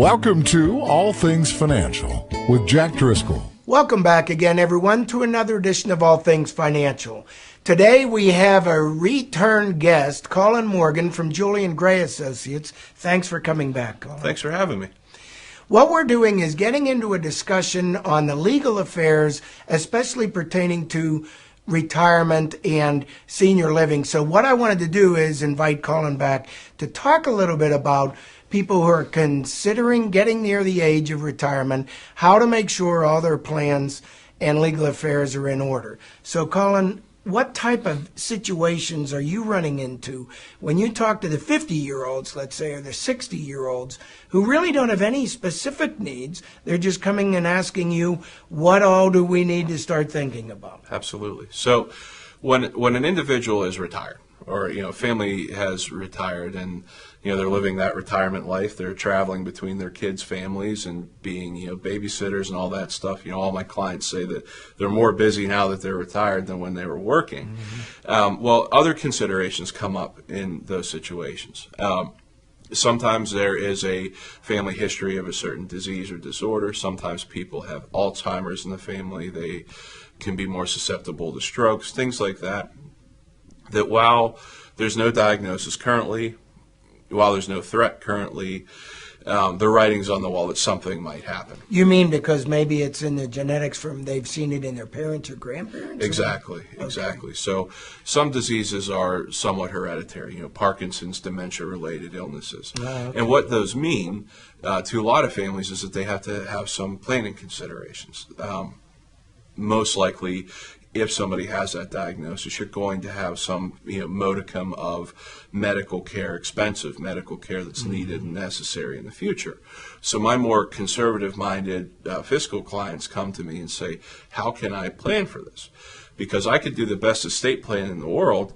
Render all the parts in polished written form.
Welcome to All Things Financial with Jack Driscoll. Welcome back again, everyone, to another edition of All Things Financial. Today we have a return guest, Colin Morgan from Julian Gray Associates. Thanks for coming back, Colin. Thanks for having me. What we're doing is getting into a discussion on the legal affairs, especially pertaining to retirement and senior living. So what I wanted to do is invite Colin back to talk a little bit about people who are considering getting near the age of retirement, how to make sure all their plans and legal affairs are in order. So, Colin, what type of situations are you running into when you talk to the 50-year-olds, let's say, or the 60-year-olds, who really don't have any specific needs? They're just coming and asking you, what all do we need to start thinking about? Absolutely. So when an individual is retired, or family has retired, and they're living that retirement life, they're traveling between their kids' families and being babysitters and all that stuff. All my clients say that they're more busy now that they're retired than when they were working. Well, other considerations come up in those situations. Sometimes there is a family history of a certain disease or disorder. Sometimes people have Alzheimer's in the family. They can be more susceptible to strokes, things like that. That while there's no diagnosis currently, while there's no threat currently, the writing's on the wall that something might happen. You mean because maybe it's in the genetics from they've seen it in their parents or grandparents? Exactly, exactly. So some diseases are somewhat hereditary, Parkinson's, dementia-related illnesses. And what those mean to a lot of families is that they have to have some planning considerations. Most likely, if somebody has that diagnosis, you're going to have some modicum of medical care, expensive medical care that's needed and necessary in the future. So my more conservative-minded fiscal clients come to me and say, how can I plan for this? Because I could do the best estate plan in the world,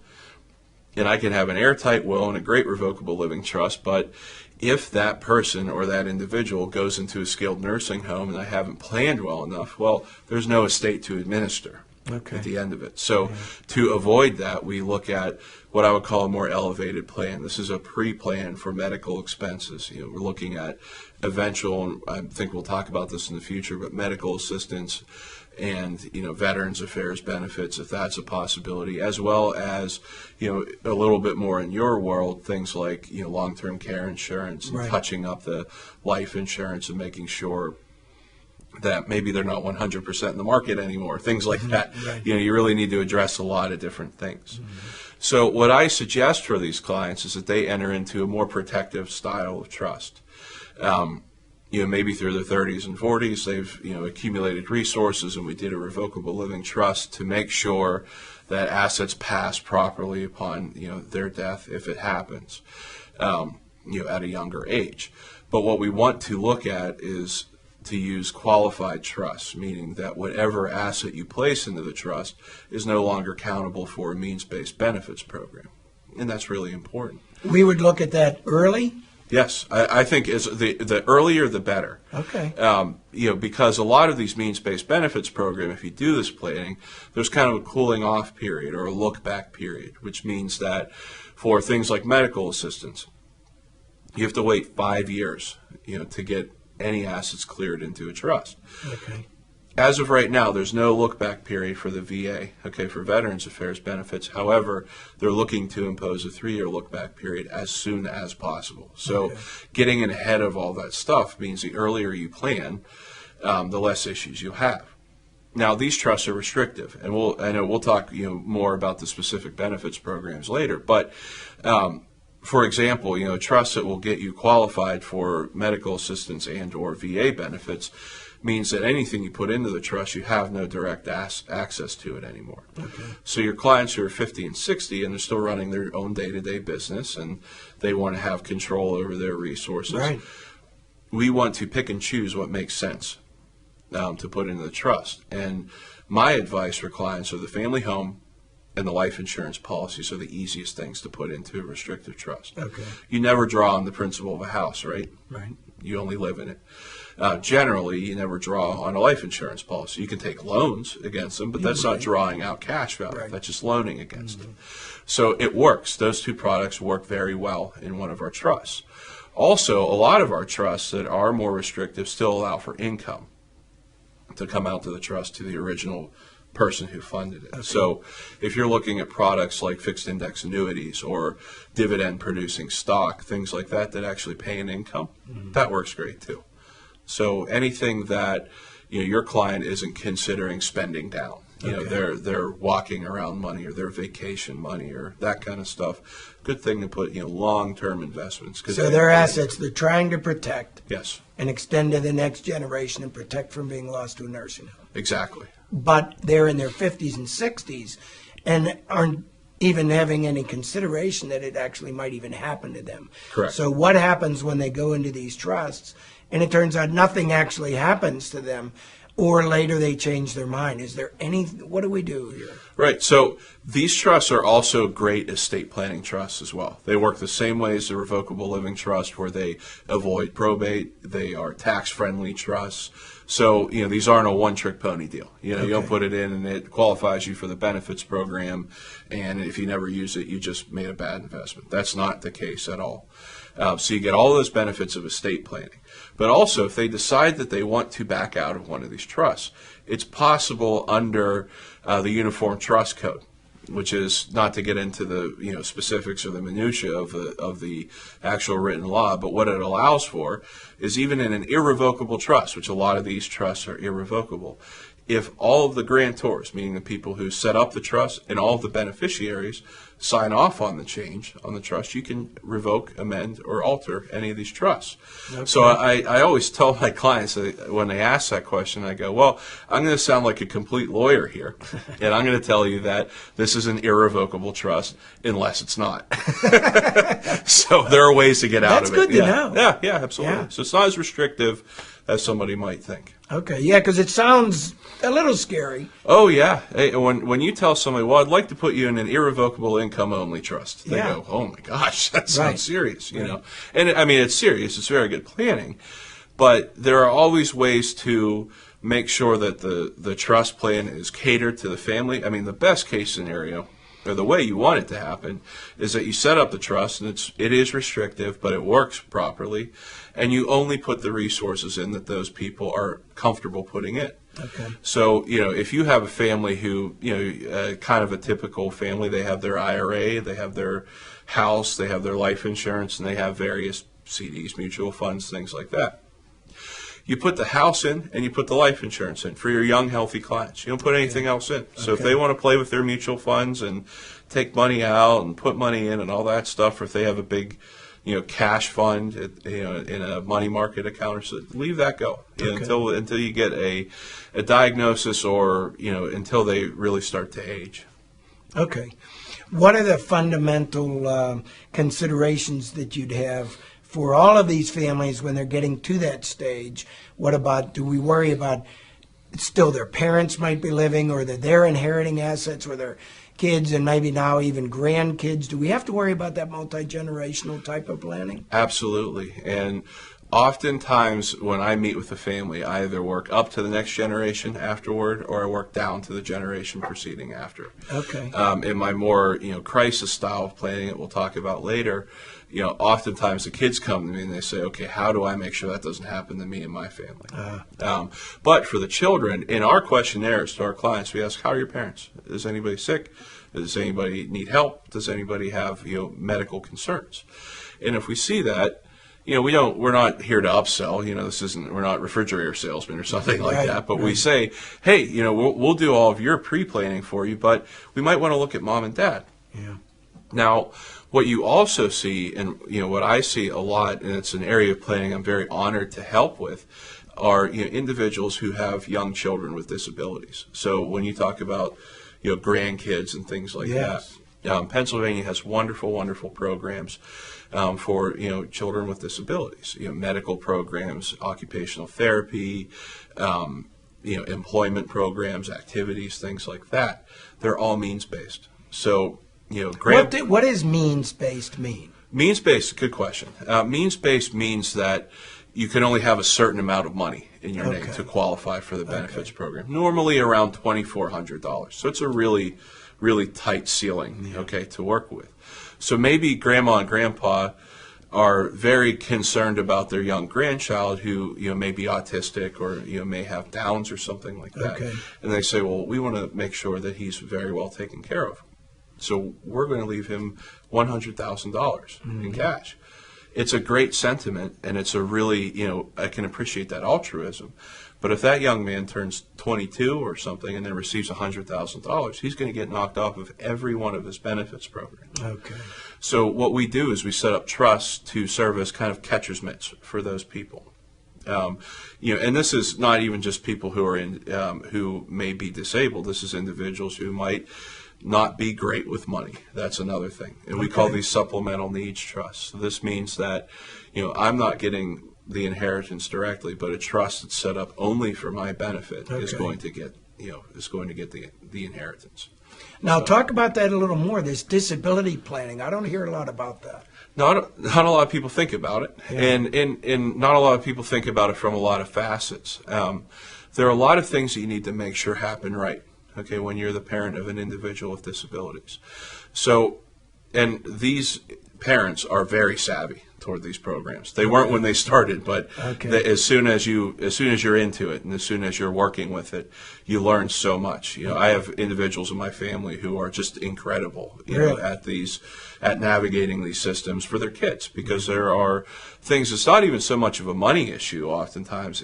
and I can have an airtight will and a great revocable living trust, but if that person or that individual goes into a skilled nursing home and I haven't planned well enough, well, there's no estate to administer. At the end of it. So to avoid that, we look at what I would call a more elevated plan. This is a pre-plan for medical expenses. We're looking at eventual, and I think we'll talk about this in the future, but medical assistance and Veterans Affairs benefits, if that's a possibility, as well as a little bit more in your world, things like long-term care insurance, and touching up the life insurance and making sure that maybe they're not 100% in the market anymore, things like that. You really need to address a lot of different things. So what I suggest for these clients is that they enter into a more protective style of trust. Maybe through their 30s and 40s, they've accumulated resources, and we did a revocable living trust to make sure that assets pass properly upon their death if it happens at a younger age. But what we want to look at is to use qualified trust, meaning that whatever asset you place into the trust is no longer countable for a means-based benefits program. And that's really important. We would look at that early? Yes, I think the earlier the better. Okay. Because a lot of these means-based benefits program, if you do this planning, there's kind of a cooling off period or a look-back period, which means that for things like medical assistance, you have to wait 5 years, to get any assets cleared into a trust. Okay. As of right now, there's no look-back period for the VA, for Veterans Affairs benefits. However, they're looking to impose a 3-year look-back period as soon as possible. So getting in ahead of all that stuff means the earlier you plan, the less issues you have. Now, these trusts are restrictive, and we'll talk more about the specific benefits programs later, but for example, a trust that will get you qualified for medical assistance and or VA benefits means that anything you put into the trust, you have no direct access to it anymore. So your clients who are 50 and 60 and they're still running their own day-to-day business and they want to have control over their resources, we want to pick and choose what makes sense to put into the trust. And my advice for clients are the family home and the life insurance policies are the easiest things to put into a restrictive trust. You never draw on the principal of a house, right? You only live in it. Generally, you never draw on a life insurance policy. You can take loans against them, but that's not drawing out cash value. That's just loaning against them. So it works. Those two products work very well in one of our trusts. Also, a lot of our trusts that are more restrictive still allow for income to come out to the trust to the original person who funded it. Okay. So if you're looking at products like fixed index annuities or dividend producing stock, things like that that actually pay an income, that works great too. So anything that your client isn't considering spending down, they're walking around money or their vacation money or that kind of stuff. Good thing to put long-term investments. So their assets they're trying to protect. Yes. And extend to the next generation and protect from being lost to a nursing home. Exactly. But they're in their 50s and 60s and aren't even having any consideration that it actually might even happen to them. Correct. So what happens when they go into these trusts and it turns out nothing actually happens to them, or later they change their mind? Is there what do we do here? Right. So these trusts are also great estate planning trusts as well. They work the same way as the revocable living trust, where they avoid probate. They are tax-friendly trusts. So, these aren't a one-trick pony deal. You don't put it in and it qualifies you for the benefits program, and if you never use it, you just made a bad investment. That's not the case at all. So you get all those benefits of estate planning. But also, if they decide that they want to back out of one of these trusts, it's possible under the Uniform Trust Code, which is not to get into the specifics or the minutia of the actual written law, but what it allows for is even in an irrevocable trust, which a lot of these trusts are irrevocable, if all of the grantors, meaning the people who set up the trust, and all of the beneficiaries sign off on the change on the trust, you can revoke, amend, or alter any of these trusts. Okay. So I always tell my clients when they ask that question, I go, well, I'm going to sound like a complete lawyer here, and I'm going to tell you that this is an irrevocable trust unless it's not. So there are ways to get out of it. That's good to know. Yeah, absolutely. Yeah. So it's not as restrictive as somebody might think. Okay, yeah, because it sounds a little scary. Oh, yeah. Hey, when you tell somebody, well, I'd like to put you in an irrevocable income-only trust, they go, oh, my gosh, that sounds serious, you know. And, I mean, it's serious. It's very good planning. But there are always ways to make sure that the trust plan is catered to the family. I mean, the best-case scenario, or the way you want it to happen, is that you set up the trust, and it is restrictive, but it works properly, and you only put the resources in that those people are comfortable putting in. Okay. So, if you have a family who, kind of a typical family, they have their IRA, they have their house, they have their life insurance, and they have various CDs, mutual funds, things like that. You put the house in and you put the life insurance in for your young, healthy clients. You don't put anything else in. So if they want to play with their mutual funds and take money out and put money in and all that stuff, or if they have a big, cash fund, in a money market account, or so, leave that go until you get a diagnosis, or until they really start to age. Okay. What are the fundamental considerations that you'd have for all of these families when they're getting to that stage? What about, do we worry about still their parents might be living, or that they're inheriting assets, or their kids and maybe now even grandkids? Do we have to worry about that multi-generational type of planning? Absolutely. And oftentimes when I meet with a family, I either work up to the next generation afterward, or I work down to the generation preceding after. Okay. In my more, crisis style of planning that we'll talk about later, oftentimes the kids come to me and they say, okay, how do I make sure that doesn't happen to me and my family? But for the children, in our questionnaires to our clients, we ask, how are your parents? Is anybody sick? Does anybody need help? Does anybody have, medical concerns? And if we see that, we're not here to upsell, we're not refrigerator salesmen or something like that, but we say, hey, we'll do all of your pre-planning for you, but we might want to look at mom and dad. Yeah. Now, what you also see, and what I see a lot, and it's an area of planning I'm very honored to help with, are individuals who have young children with disabilities. So when you talk about grandkids and things like that, Pennsylvania has wonderful, wonderful programs for children with disabilities. Medical programs, occupational therapy, employment programs, activities, things like that. They're all means based. So what does means-based mean? Means-based, good question. Means-based means that you can only have a certain amount of money in your name to qualify for the benefits program. Normally around $2,400. So it's a really, really tight ceiling, to work with. So maybe grandma and grandpa are very concerned about their young grandchild who may be autistic or may have Downs or something like that. Okay. And they say, well, we want to make sure that he's very well taken care of. So we're going to leave him $100,000 in cash. It's a great sentiment, and it's a really, I can appreciate that altruism. But if that young man turns 22 or something and then receives $100,000, he's going to get knocked off of every one of his benefits programs. Okay. So what we do is we set up trusts to serve as kind of catcher's mitts for those people. And this is not even just people who are who may be disabled. This is individuals who might not be great with money. That's another thing. And we call these supplemental needs trusts. So this means that, I'm not getting the inheritance directly, but a trust that's set up only for my benefit is going to get, the inheritance. Now, talk about that a little more, this disability planning. I don't hear a lot about that. Not a lot of people think about it, and not a lot of people think about it from a lot of facets. There are a lot of things that you need to make sure happen right, okay, when you're the parent of an individual with disabilities. So, and these parents are very savvy toward these programs. They weren't when they started, but as soon as you're into it and as soon as you're working with it, you learn so much. I have individuals in my family who are just incredible, at navigating these systems for their kids, because there are things. It's not even so much of a money issue. Oftentimes,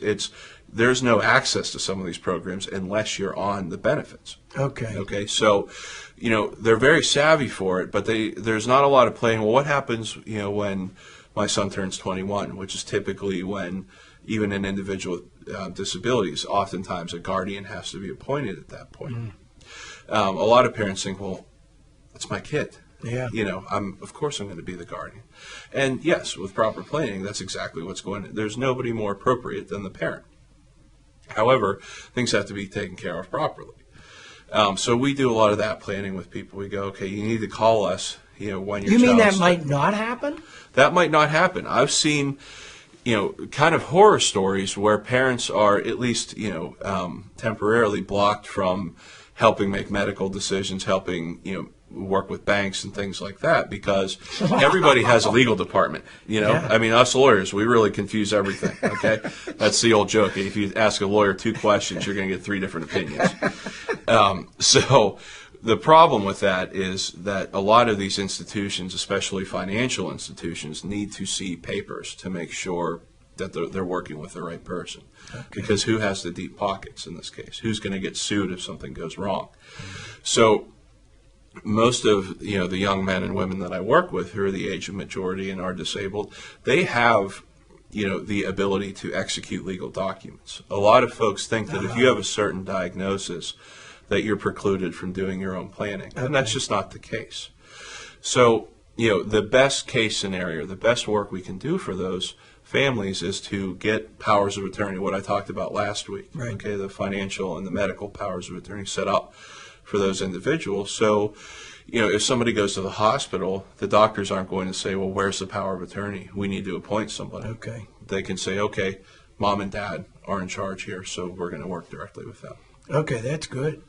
there's no access to some of these programs unless you're on the benefits. Okay. So, they're very savvy for it, but there's not a lot of playing. Well, what happens, when my son turns 21, which is typically when even an individual with disabilities, oftentimes a guardian has to be appointed at that point. A lot of parents think, well, it's my kid. Yeah. Of course I'm going to be the guardian. And yes, with proper planning, that's exactly what's going on. There's nobody more appropriate than the parent. However, things have to be taken care of properly. So we do a lot of that planning with people. We go, okay, you need to call us, when your You mean that child's might not happen? That might not happen. I've seen, kind of horror stories where parents are at least, temporarily blocked from helping make medical decisions, helping, work with banks and things like that, because everybody has a legal department. I mean, us lawyers, we really confuse everything. Okay, that's the old joke. If you ask a lawyer 2 questions, you're going to get 3 different opinions. So the problem with that is that a lot of these institutions, especially financial institutions, need to see papers to make sure that they're working with the right person. Because who has the deep pockets in this case? Who's going to get sued if something goes wrong? So most of the young men and women that I work with who are the age of majority and are disabled, they have the ability to execute legal documents. A lot of folks think that if you have a certain diagnosis that you're precluded from doing your own planning, and that's just not the case. So the best case scenario, the best work we can do for those families is to get powers of attorney, what I talked about last week. Right. Okay, the financial and the medical powers of attorney set up for those individuals. So, if somebody goes to the hospital, the doctors aren't going to say, well, where's the power of attorney? We need to appoint somebody. Okay. They can say, okay, mom and dad are in charge here, so we're going to work directly with them. Okay, that's good.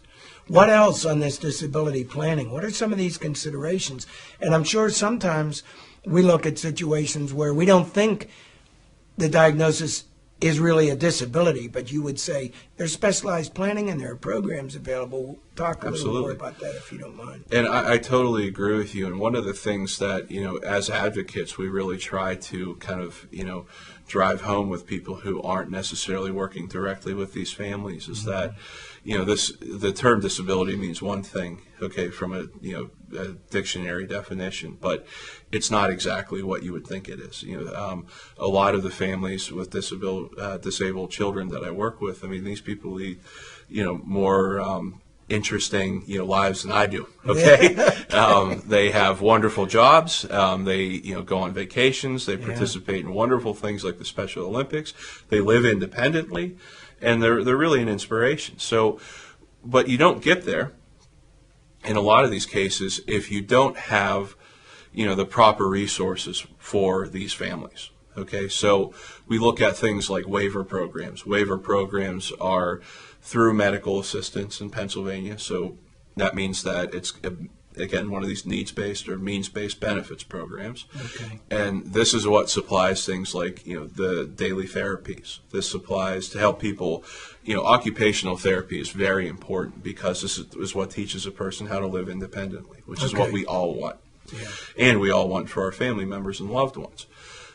What else on this disability planning? What are some of these considerations? And I'm sure sometimes we look at situations where we don't think the diagnosis is really a disability, but you would say there's specialized planning and there are programs available. Talk a little more about that if you don't mind. And I totally agree with you. And one of the things that, as advocates, we really try to kind of, drive home with people who aren't necessarily working directly with these families is that, the term disability means one thing, okay, from a dictionary definition, but it's not exactly what you would think it is. A lot of the families with disabled children that I work with, I mean, these people lead, more interesting, lives than I do. Okay, they have wonderful jobs. They, go on vacations. They participate in wonderful things like the Special Olympics. They live independently, and they're really an inspiration. So, but you don't get there in a lot of these cases if you don't have, the proper resources for these families. Okay, so we look at things like waiver programs. Waiver programs are through medical assistance in Pennsylvania, so that means that it's again, one of these needs-based or means-based benefits programs. Okay. And this is what supplies things like, the daily therapies. This supplies to help people, occupational therapy is very important because this is what teaches a person how to live independently, which is what we all want. Yeah. And we all want for our family members and loved ones.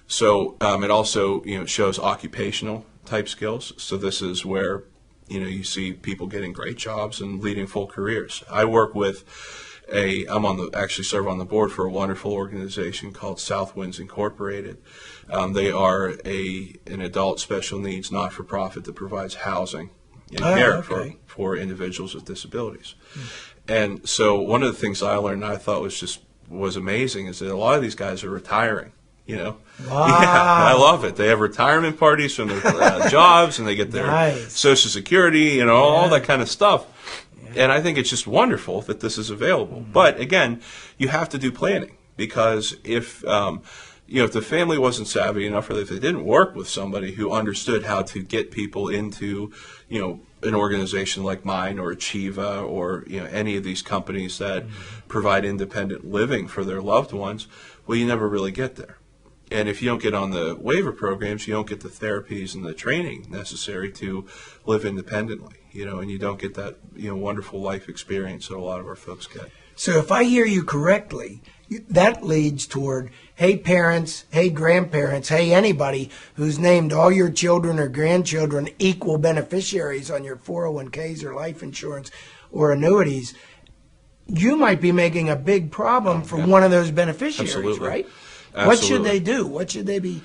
So it also, shows occupational type skills. So this is where, you see people getting great jobs and leading full careers. I work with actually serve on the board for a wonderful organization called Southwinds Incorporated. They are an adult special needs not-for-profit that provides housing and care for individuals with disabilities. And so one of the things I learned I thought was amazing is that a lot of these guys are retiring. Wow. Yeah, I love it. They have retirement parties from their jobs, and they get their Social Security, all that kind of stuff. Yeah. And I think it's just wonderful that this is available. But again, you have to do planning because if the family wasn't savvy enough, or if they didn't work with somebody who understood how to get people into, an organization like mine or Achieva or any of these companies that provide independent living for their loved ones, well, you never really get there. And if you don't get on the waiver programs, you don't get the therapies and the training necessary to live independently, and you don't get that, wonderful life experience that a lot of our folks get. So if I hear you correctly, that leads toward, hey parents, hey grandparents, hey anybody who's named all your children or grandchildren equal beneficiaries on your 401ks or life insurance or annuities, you might be making a big problem for one of those beneficiaries, Absolutely. Right? Absolutely. What should they do? What should they be?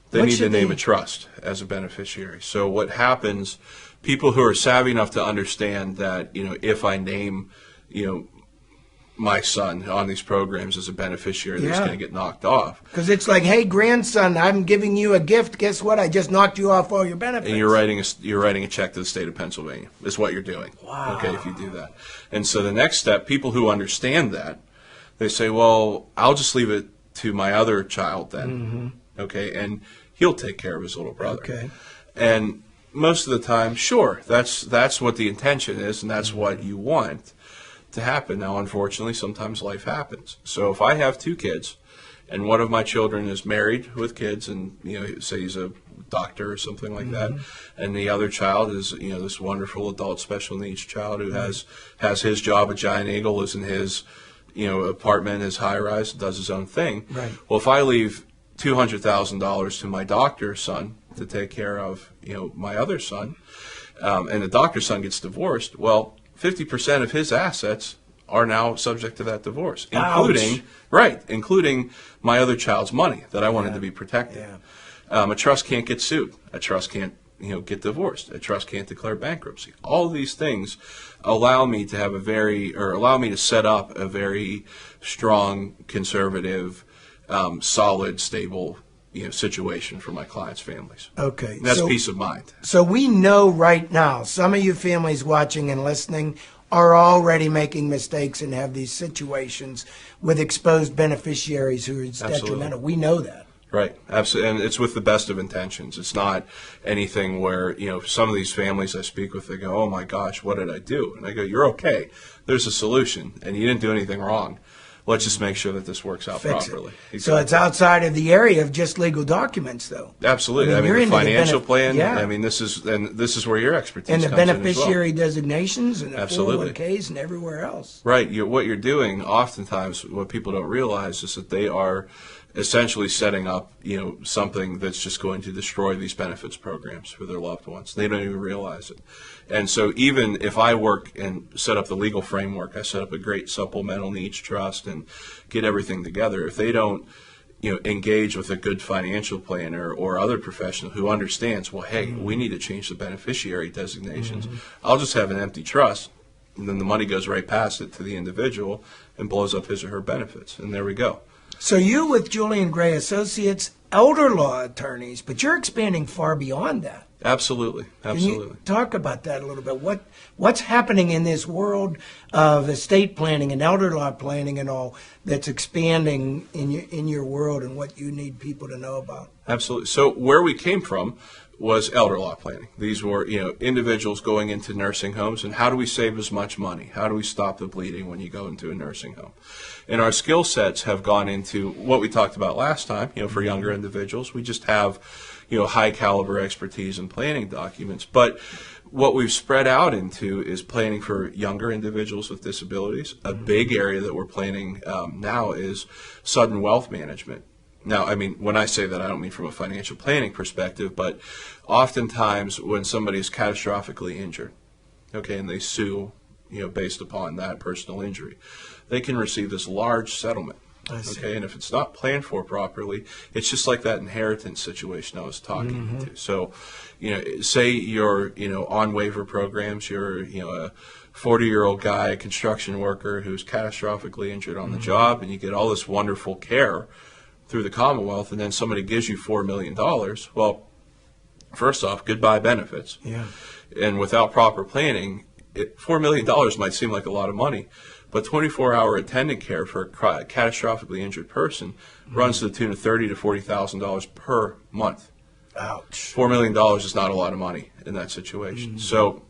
They need to name a trust as a beneficiary. So what happens, people who are savvy enough to understand that, if I name, my son on these programs as a beneficiary, that's going to get knocked off. Because it's like, hey, grandson, I'm giving you a gift. Guess what? I just knocked you off all your benefits. And you're writing a check to the state of Pennsylvania is what you're doing. Wow. Okay, if you do that. And so the next step, people who understand that, they say, well, I'll just leave it to my other child then. Okay, and he'll take care of his little brother. Okay. And most of the time, sure, that's what the intention is, and that's what you want to happen. Now, unfortunately, sometimes life happens. So if I have two kids, and one of my children is married with kids, and say he's a doctor or something like that, and the other child is this wonderful adult special needs child who has his job at Giant Eagle, is in his apartment, his high rise, does his own thing. Right. Well, if I leave $200,000 to my doctor's son to take care of my other son, and the doctor's son gets divorced, well, 50% of his assets are now subject to that divorce, including my other child's money that I wanted to be protected. Yeah. A trust can't get sued. A trust can't get divorced. A trust can't declare bankruptcy. All of these things allow me to set up a very strong, conservative, solid, stable situation for my clients' families. Okay. And that's peace of mind. So we know right now, some of you families watching and listening are already making mistakes and have these situations with exposed beneficiaries who are detrimental. We know that. Right, absolutely, and it's with the best of intentions. It's not anything where, some of these families I speak with, they go, oh my gosh, what did I do? And I go, you're okay. There's a solution, and you didn't do anything wrong. Let's just make sure that this works out properly. Exactly. So it's outside of the area of just legal documents, though. Absolutely. I mean the financial plan. Yeah. I mean, this is where your expertise comes in as well. And the beneficiary designations and the 401ks and everywhere else. Right. What you're doing, oftentimes, what people don't realize is that they are essentially setting up, something that's just going to destroy these benefits programs for their loved ones. They don't even realize it. And so even if I work and set up the legal framework, I set up a great supplemental needs trust and get everything together. If they don't, engage with a good financial planner or other professional who understands, well, hey, we need to change the beneficiary designations. I'll just have an empty trust, and then the money goes right past it to the individual and blows up his or her benefits. And there we go. So you with Julian Gray Associates, elder law attorneys, but you're expanding far beyond that. Absolutely. Can you talk about that a little bit? What's happening in this world of estate planning and elder law planning and all that's expanding in your world, and what you need people to know about? Absolutely. So where we came from was elder law planning. These were, individuals going into nursing homes, and how do we save as much money? How do we stop the bleeding when you go into a nursing home? And our skill sets have gone into what we talked about last time, for younger individuals. We just have, high caliber expertise in planning documents. But what we've spread out into is planning for younger individuals with disabilities. A big area that we're planning now is sudden wealth management. Now, when I say that, I don't mean from a financial planning perspective, but oftentimes when somebody is catastrophically injured, and they sue, based upon that personal injury, they can receive this large settlement. And if it's not planned for properly, it's just like that inheritance situation I was talking to. So, say you're, on waiver programs, you're, a 40-year-old guy, a construction worker who's catastrophically injured on the job, and you get all this wonderful care through the Commonwealth, and then somebody gives you $4 million. Well, first off, goodbye benefits. Yeah. And without proper planning, $4 million might seem like a lot of money, but 24-hour attendant care for a catastrophically injured person runs to the tune of $30,000 to $40,000 per month. Ouch. $4 million is not a lot of money in that situation. So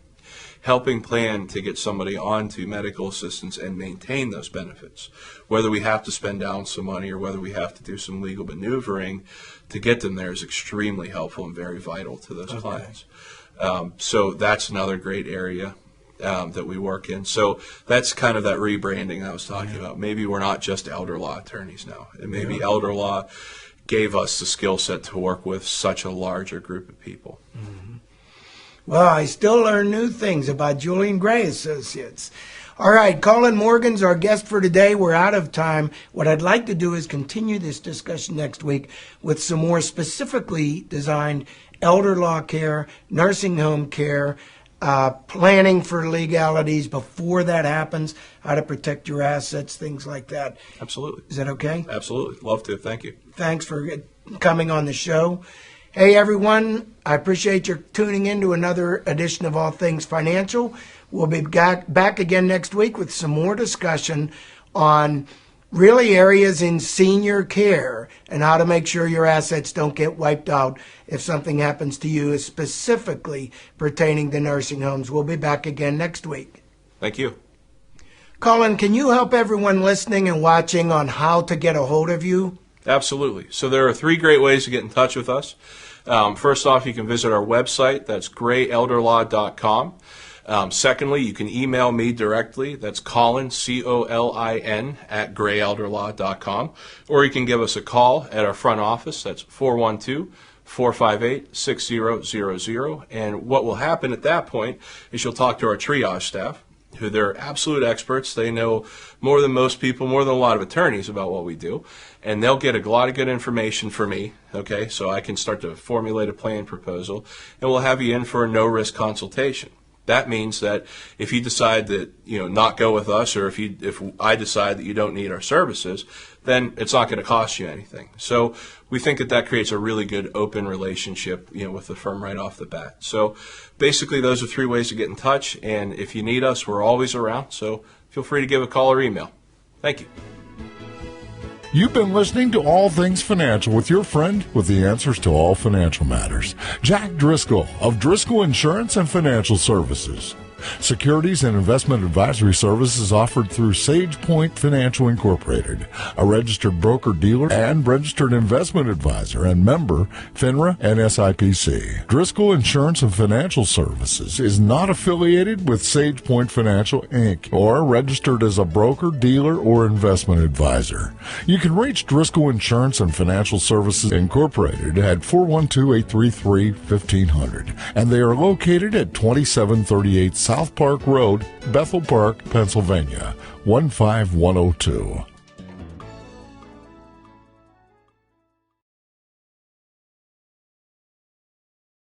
helping plan to get somebody onto medical assistance and maintain those benefits, whether we have to spend down some money or whether we have to do some legal maneuvering to get them there, is extremely helpful and very vital to those clients. So that's another great area that we work in. So that's kind of that rebranding I was talking about. Maybe we're not just elder law attorneys now, and maybe elder law gave us the skill set to work with such a larger group of people. Well, I still learn new things about Julian Gray Associates. All right, Colin Morgan's our guest for today. We're out of time. What I'd like to do is continue this discussion next week with some more specifically designed elder law care, nursing home care, planning for legalities before that happens, how to protect your assets, things like that. Absolutely. Is that okay? Absolutely. Love to. Thank you. Thanks for coming on the show. Hey, everyone, I appreciate your tuning in to another edition of All Things Financial. We'll be back again next week with some more discussion on really areas in senior care and how to make sure your assets don't get wiped out if something happens to you, specifically pertaining to nursing homes. We'll be back again next week. Thank you. Colin, can you help everyone listening and watching on how to get a hold of you? Absolutely. So there are 3 great ways to get in touch with us. First off, you can visit our website. That's grayelderlaw.com. Secondly, you can email me directly. That's Colin, COLIN, at grayelderlaw.com. Or you can give us a call at our front office. That's 412-458-6000. And what will happen at that point is you'll talk to our triage staff, who they're absolute experts. They know more than most people, more than a lot of attorneys about what we do. And they'll get a lot of good information for me, okay, so I can start to formulate a plan proposal, and we'll have you in for a no-risk consultation. That means that if you decide that, not go with us, or if I decide that you don't need our services, then it's not going to cost you anything. So we think that creates a really good open relationship, with the firm right off the bat. So basically those are 3 ways to get in touch, and if you need us, we're always around, so feel free to give a call or email. Thank you. You've been listening to All Things Financial with your friend with the answers to all financial matters, Jack Driscoll of Driscoll Insurance and Financial Services. Securities and investment advisory services offered through Sage Point Financial Incorporated, a registered broker-dealer and registered investment advisor and member FINRA and SIPC. Driscoll Insurance and Financial Services is not affiliated with Sage Point Financial, Inc. or registered as a broker, dealer, or investment advisor. You can reach Driscoll Insurance and Financial Services Incorporated at 412-833-1500, and they are located at 2738 South Park Road, Bethel Park, Pennsylvania, 15102.